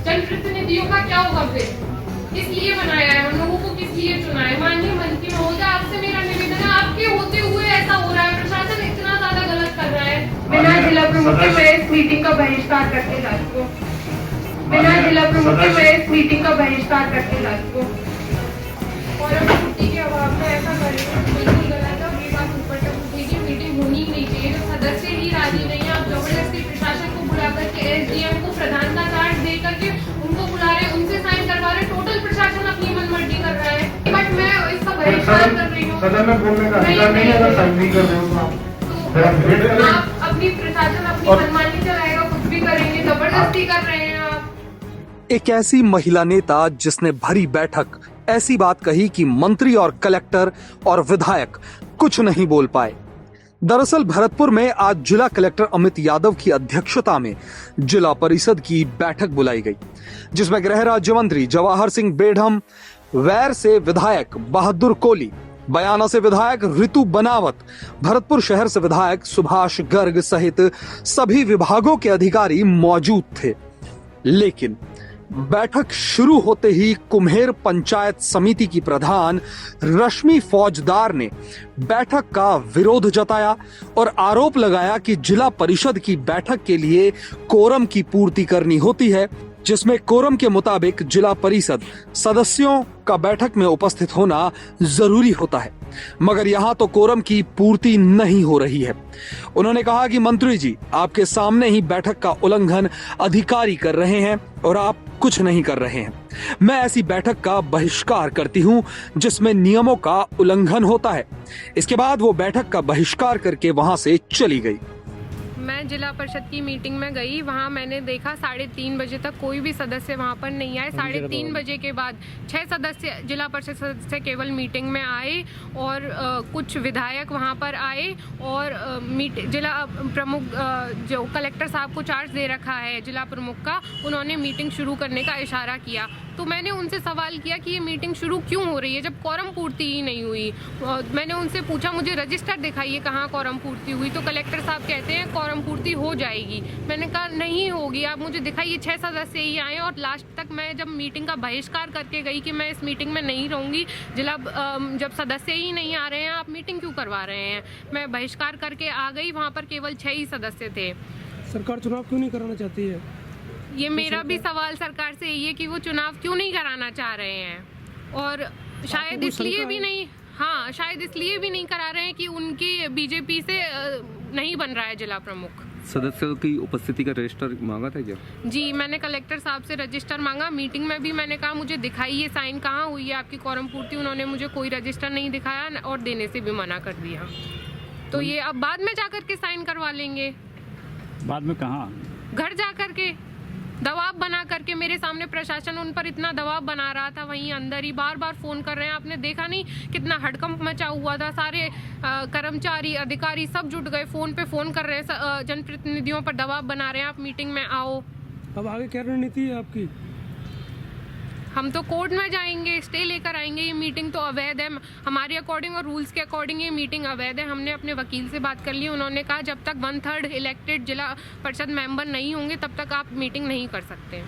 जनप्रतिनिधियों का क्या होगा फिर? किस लिए बनाया है? हम लोगों को किस लिए चुना है? माननीय मंत्री महोदय, आपसे मेरा निवेदन है, आपके होते हुए ऐसा हो रहा है, प्रशासन इतना ज्यादा गलत कर रहा है। बिना जिला प्रमुख के मैं इस मीटिंग का बहिष्कार करके जाती हूँ। बिना जिला प्रमुख के मैं इस मीटिंग का बहिष्कार करके जाती हूँ। और अब छुट्टी के अभाव में ऐसा करेंगे बिल्कुल गलत है। ये बात ऊपर तक उठेगी, मीटिंग होनी ही नहीं चाहिए। जो सदस्य ही राजी नहीं है, आप जबरदस्ती प्रशासन को बुला करके एसडीएम को प्रधानता कार्ड दे करके उनको बुला रहे, उनसे साइन करवा रहे। टोटल प्रशासन अपनी मनमर्जी कर रहा है। बट मैं इसका बहिष्कार कर रही हूँ। सदन में बोलने का अधिकार नहीं है, अगर साइन नहीं कर रहे हो तो आप अपनी प्रशासन अपनी मनमानी चलाएगा, कुछ भी करेंगे, जबरदस्ती कर रहे हैं आप। एक ऐसी महिला नेता जिसने भरी बैठक ऐसी बात कही कि मंत्री और कलेक्टर और विधायक कुछ नहीं बोल पाए। दरअसल भरतपुर में आज जिला कलेक्टर अमित यादव की अध्यक्षता में जिला परिषद की बैठक बुलाई गई, जिसमें गृह राज्य मंत्री जवाहर सिंह बेढ़म, वैर से विधायक बहादुर कोली, बयाना से विधायक ऋतु बनावत, भरतपुर शहर से विधायक सुभाष गर्ग सहित सभी विभागों के अधिकारी मौजूद थे। लेकिन बैठक शुरू होते ही कुम्हेर पंचायत समिति की प्रधान रश्मि फौजदार ने बैठक का विरोध जताया और आरोप लगाया कि जिला परिषद की बैठक के लिए कोरम की पूर्ति करनी होती है, जिसमें कोरम के मुताबिक जिला परिषद सदस्यों का बैठक में उपस्थित होना जरूरी होता है, मगर यहां तो कोरम की पूर्ति नहीं हो रही है। उन्होंने कहा कि मंत्री जी, आपके सामने ही बैठक का उल्लंघन अधिकारी कर रहे हैं और आप कुछ नहीं कर रहे हैं। मैं ऐसी बैठक का बहिष्कार करती हूं जिसमें नियमों का उल्लंघन होता है। इसके बाद वो बैठक का बहिष्कार करके वहां से चली गई। मैं जिला परिषद की मीटिंग में गई, वहाँ मैंने देखा 3:30 बजे तक कोई भी सदस्य वहाँ पर नहीं आए। 3:30 बजे के बाद 6 सदस्य जिला परिषद सदस्य केवल मीटिंग में आए और कुछ विधायक वहाँ पर आए और जिला प्रमुख जो कलेक्टर साहब को चार्ज दे रखा है जिला प्रमुख का, उन्होंने मीटिंग शुरू करने का इशारा किया। तो मैंने उनसे सवाल किया कि ये मीटिंग शुरू क्यों हो रही है जब कोरम पूर्ति ही नहीं हुई। मैंने उनसे पूछा, मुझे रजिस्टर दिखाइए कहाँ कोरम पूर्ति हुई। तो कलेक्टर साहब कहते हैं कोरम पूर्ति हो जाएगी। मैंने कहा नहीं होगी, आप मुझे दिखाइए। 6 सदस्य ही आए और लास्ट तक मैं जब मीटिंग का बहिष्कार करके गई कि मैं इस मीटिंग में नहीं रहूंगी, जब सदस्य ही नहीं आ रहे हैं, आप मीटिंग क्यों करवा रहे हैं। मैं बहिष्कार करके आ गई। वहाँ पर केवल 6 ही सदस्य थे। सरकार चुनाव क्यों नहीं कराना चाहती है? ये मेरा भी सवाल सरकार से यही है कि वो चुनाव क्यों नहीं कराना चाह रहे हैं। और शायद इसलिए भी नहीं, हाँ शायद इसलिए भी नहीं करा रहे हैं कि उनकी बीजेपी से नहीं बन रहा है जिला प्रमुख। सदस्यों की उपस्थिति का रजिस्टर मांगा था क्या? जी, मैंने कलेक्टर साहब से रजिस्टर मांगा। मीटिंग में भी मैंने कहा मुझे दिखाइए साइन कहाँ हुई है आपकी कोरम पूर्ति। उन्होंने मुझे कोई रजिस्टर नहीं दिखाया और देने से भी मना कर दिया। तो ये अब बाद में जाकर के साइन करवा लेंगे। बाद में कहाँ? घर जा करके दबाव बना करके। मेरे सामने प्रशासन उन पर इतना दबाव बना रहा था, वहीं अंदर ही बार बार फोन कर रहे हैं। आपने देखा नहीं कितना हड़कंप मचा हुआ था। सारे कर्मचारी अधिकारी सब जुट गए, फोन पे फोन कर रहे हैं, जनप्रतिनिधियों पर दबाव बना रहे हैं, आप मीटिंग में आओ। अब आगे क्या रणनीति है आपकी? हम तो कोर्ट में जाएंगे, स्टे लेकर आएंगे। ये मीटिंग तो अवैध है हमारे अकॉर्डिंग और रूल्स के अकॉर्डिंग। ये मीटिंग अवैध है। हमने अपने वकील से बात कर ली, उन्होंने कहा जब तक 1/3 इलेक्टेड जिला परिषद मेंबर नहीं होंगे तब तक आप मीटिंग नहीं कर सकते।